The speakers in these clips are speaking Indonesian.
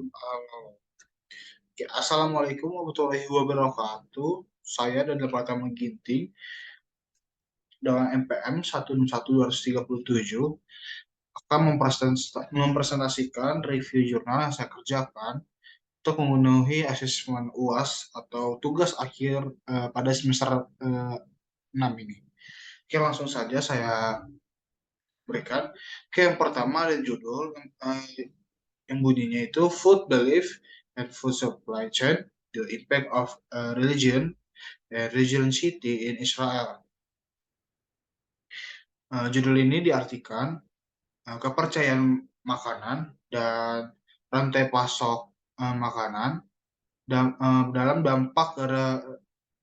Oke, Assalamualaikum warahmatullahi wabarakatuh. Saya dari Departemen Ginting dengan NPM 161237 akan mempresentasikan review jurnal yang saya kerjakan untuk memenuhi asesmen UAS atau tugas akhir pada semester 6 ini. Oke, langsung saja saya berikan. Oke, yang pertama ada judul yang bunyinya itu Food Belief and Food Supply Chain, the Impact of Religion Region City in Israel. Judul ini diartikan kepercayaan makanan dan rantai pasok makanan dalam dampak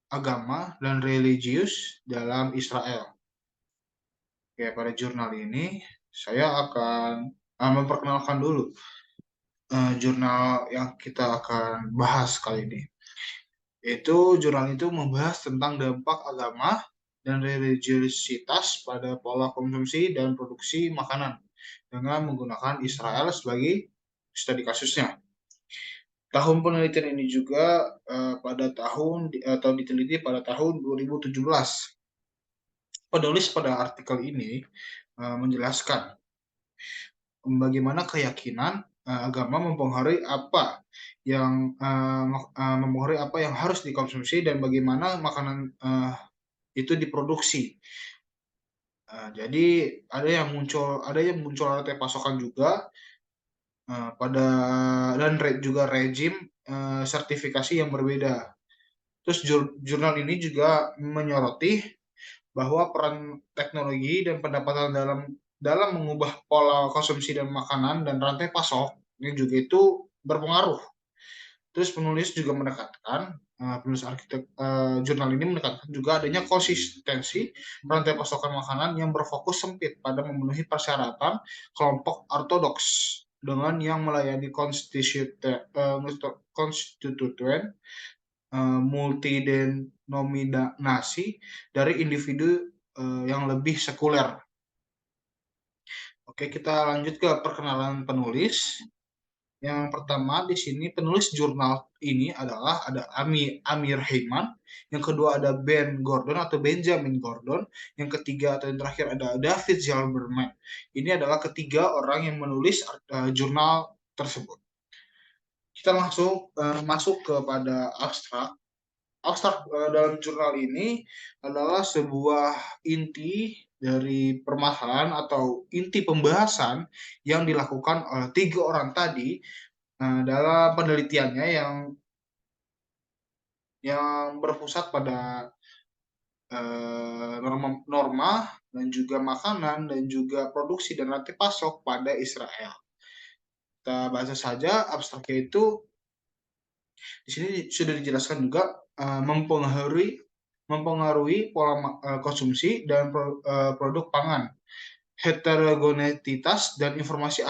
agama dan religius dalam Israel. Oke, pada jurnal ini saya akan memperkenalkan dulu jurnal yang kita akan bahas kali ini. Jurnal itu membahas tentang dampak agama dan religiositas pada pola konsumsi dan produksi makanan dengan menggunakan Israel sebagai studi kasusnya. Tahun penelitian ini juga pada tahun atau diteliti pada tahun 2017. Penulis pada artikel ini menjelaskan bagaimana keyakinan agama mempengaruhi apa yang harus dikonsumsi dan bagaimana makanan itu diproduksi. Jadi ada yang muncul rantai pasokan juga pada juga rejim sertifikasi yang berbeda. Terus jurnal ini juga menyoroti bahwa peran teknologi dan pendapatan dalam mengubah pola konsumsi dan makanan dan rantai pasok ini juga itu berpengaruh. Terus penulis juga menekankan, penulis jurnal ini menekankan juga adanya konsistensi rantai pasokan makanan yang berfokus sempit pada memenuhi persyaratan kelompok ortodoks dengan yang melayani konstituen multidenominasi dari individu yang lebih sekuler. Oke, kita lanjut ke perkenalan penulis. Yang pertama di sini penulis jurnal ini adalah ada Amir Heyman, yang kedua ada Ben Gordon atau Benjamin Gordon, yang ketiga atau yang terakhir ada David Zalberman. Ini adalah ketiga orang yang menulis jurnal tersebut. Kita langsung masuk kepada abstrak. Abstrak dalam jurnal ini adalah sebuah inti dari permasalahan atau inti pembahasan yang dilakukan oleh tiga orang tadi dalam penelitiannya yang berpusat pada norma dan juga makanan dan juga produksi dan rantai pasok pada Israel. Kita baca saja abstraknya itu. Di sini sudah dijelaskan juga mempengaruhi pola konsumsi dan produk pangan. Heterogeneitas dan informasi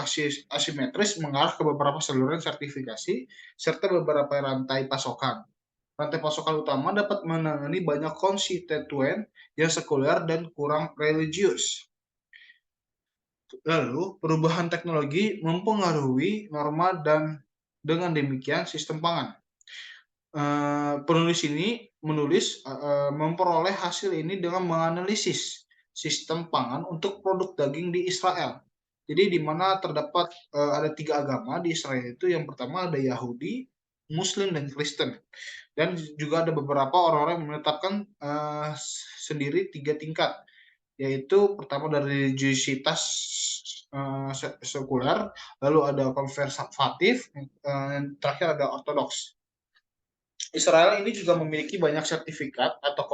asimetris mengarah ke beberapa saluran sertifikasi serta beberapa rantai pasokan. Rantai pasokan utama dapat menangani banyak konstituen yang sekuler dan kurang religius. Lalu, perubahan teknologi mempengaruhi norma dan dengan demikian sistem pangan. Penulis ini memperoleh hasil ini dengan menganalisis sistem pangan untuk produk daging di Israel. Jadi di mana terdapat ada tiga agama di Israel itu. Yang pertama ada Yahudi, Muslim, dan Kristen. Dan juga ada beberapa orang-orang yang menetapkan sendiri tiga tingkat, yaitu pertama dari religiositas sekuler, lalu ada konservatif, dan terakhir ada ortodoks. Israel ini juga memiliki banyak sertifikat atau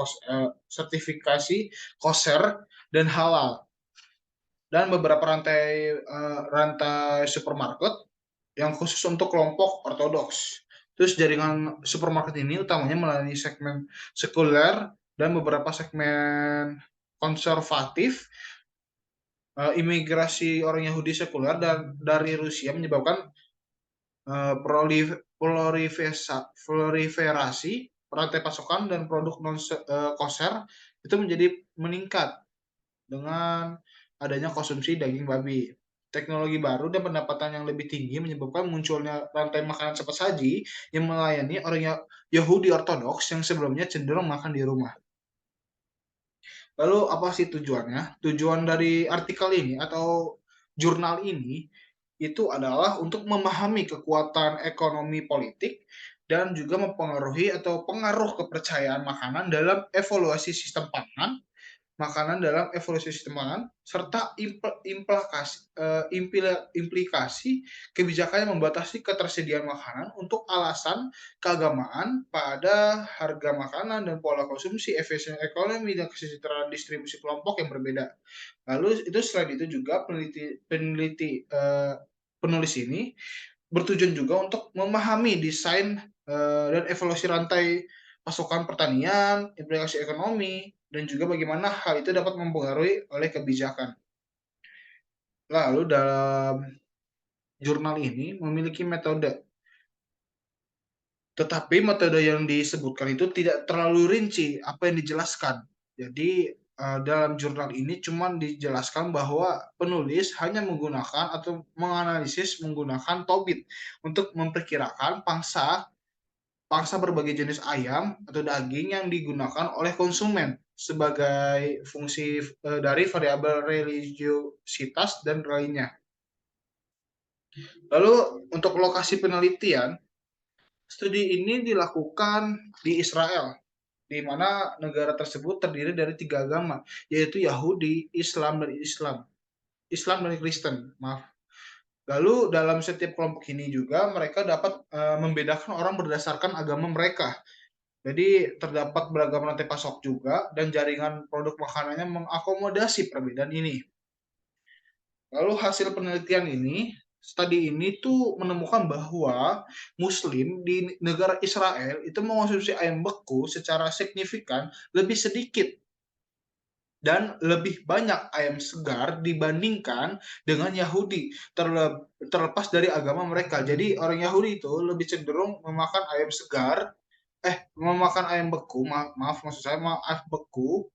sertifikasi kosher dan halal, dan beberapa rantai supermarket yang khusus untuk kelompok ortodoks. Terus jaringan supermarket ini utamanya melalui segmen sekuler dan beberapa segmen konservatif. Imigrasi orang Yahudi sekuler dan dari Rusia menyebabkan proliferasi rantai pasokan dan produk non kosher itu menjadi meningkat dengan adanya konsumsi daging babi. Teknologi baru dan pendapatan yang lebih tinggi menyebabkan munculnya rantai makanan cepat saji yang melayani orang Yahudi Ortodoks yang sebelumnya cenderung makan di rumah. Lalu apa sih tujuannya? Tujuan dari artikel ini atau jurnal ini itu adalah untuk memahami kekuatan ekonomi politik dan juga mempengaruhi atau pengaruh kepercayaan makanan dalam evaluasi sistem pangan makanan dalam evolusi sistem pangan, serta implikasi kebijakan yang membatasi ketersediaan makanan untuk alasan keagamaan pada harga makanan dan pola konsumsi, efisiensi ekonomi, dan kesejahteraan distribusi kelompok yang berbeda. Lalu itu selain itu juga penulis ini bertujuan juga untuk memahami desain dan evolusi rantai pasokan pertanian, implikasi ekonomi, dan juga bagaimana hal itu dapat mempengaruhi oleh kebijakan. Lalu dalam jurnal ini memiliki metode, tetapi metode yang disebutkan itu tidak terlalu rinci apa yang dijelaskan. Jadi dalam jurnal ini cuma dijelaskan bahwa penulis hanya menggunakan atau menganalisis menggunakan tobit untuk memperkirakan pangsa berbagai jenis ayam atau daging yang digunakan oleh konsumen sebagai fungsi dari variabel religiositas dan lainnya. Lalu untuk lokasi penelitian, studi ini dilakukan di Israel, di mana negara tersebut terdiri dari 3 agama, yaitu Yahudi, Islam dan Kristen. Maaf. Lalu dalam setiap kelompok ini juga mereka dapat membedakan orang berdasarkan agama mereka. Jadi terdapat beragam rantai pasok juga dan jaringan produk makanannya mengakomodasi perbedaan ini. Lalu hasil penelitian ini, studi ini tuh menemukan bahwa Muslim di negara Israel itu mengonsumsi ayam beku secara signifikan lebih sedikit dan lebih banyak ayam segar dibandingkan dengan Yahudi terlepas dari agama mereka. Jadi orang Yahudi itu lebih cenderung memakan ayam segar memakan ayam beku, maaf maksud saya ayam beku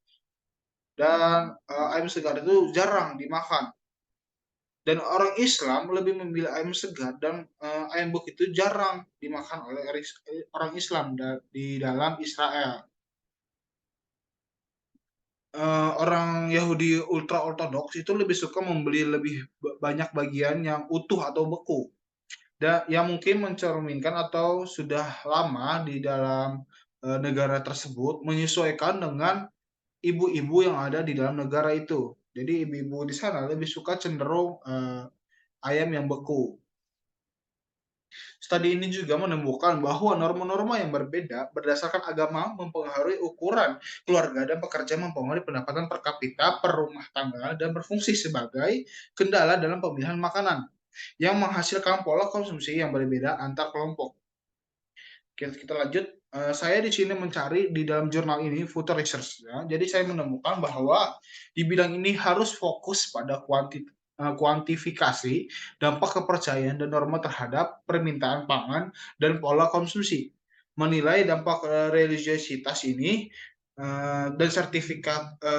dan ayam segar itu jarang dimakan. Dan orang Islam lebih memilih ayam segar dan ayam beku itu jarang dimakan oleh orang Islam di dalam Israel. Orang Yahudi ultra ortodoks itu lebih suka membeli lebih banyak bagian yang utuh atau beku. Dan yang mungkin mencerminkan atau sudah lama di dalam negara tersebut menyesuaikan dengan ibu-ibu yang ada di dalam negara itu. Jadi ibu-ibu di sana lebih suka cenderung ayam yang beku. Studi ini juga menemukan bahwa norma-norma yang berbeda berdasarkan agama mempengaruhi ukuran keluarga dan pekerja mempengaruhi pendapatan per kapita per rumah tangga dan berfungsi sebagai kendala dalam pemilihan makanan yang menghasilkan pola konsumsi yang berbeda antar kelompok. Kita lanjut. Saya di sini mencari di dalam jurnal ini Future Research. Ya. Jadi saya menemukan bahwa di bidang ini harus fokus pada kuantifikasi dampak kepercayaan dan norma terhadap permintaan pangan dan pola konsumsi. Menilai dampak religiositas ini dan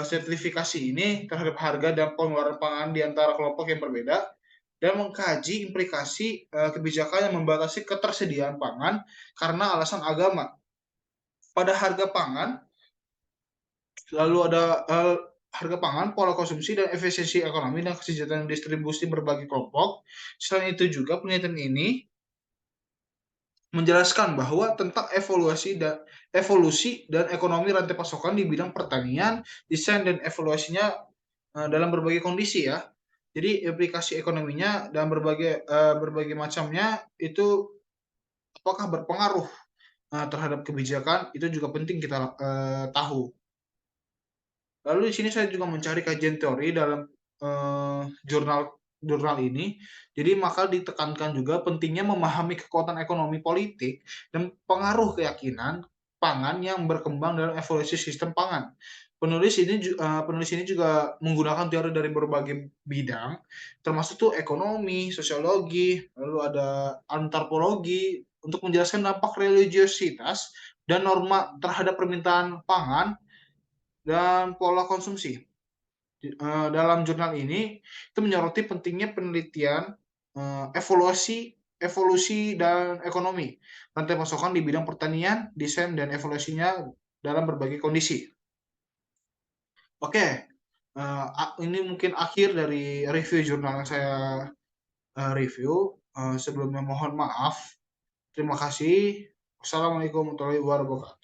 sertifikasi ini terhadap harga dan pengeluaran pangan di antara kelompok yang berbeda dan mengkaji implikasi kebijakan yang membatasi ketersediaan pangan karena alasan agama. Pada harga pangan, lalu ada harga pangan, pola konsumsi, dan efisiensi ekonomi dan kesejahteraan distribusi berbagai kelompok. Selain itu juga penelitian ini menjelaskan bahwa tentang evolusi dan ekonomi rantai pasokan di bidang pertanian, desain dan evaluasinya dalam berbagai kondisi ya. Jadi aplikasi ekonominya dan berbagai macamnya itu apakah berpengaruh terhadap kebijakan itu juga penting kita tahu. Lalu di sini saya juga mencari kajian teori dalam jurnal jurnal ini. Jadi maka ditekankan juga pentingnya memahami kekuatan ekonomi politik dan pengaruh keyakinan pangan yang berkembang dalam evolusi sistem pangan. Penulis ini juga menggunakan teori dari berbagai bidang, termasuk tuh ekonomi, sosiologi, lalu ada antropologi untuk menjelaskan dampak religiositas dan norma terhadap permintaan pangan dan pola konsumsi. Dalam jurnal ini itu menyoroti pentingnya penelitian, evolusi evolusi dan ekonomi, rantai pasokan di bidang pertanian, desain dan evolusinya dalam berbagai kondisi. Oke, ini mungkin akhir dari review jurnal yang saya, review. Sebelumnya mohon maaf. Terima kasih. Wassalamualaikum warahmatullahi wabarakatuh.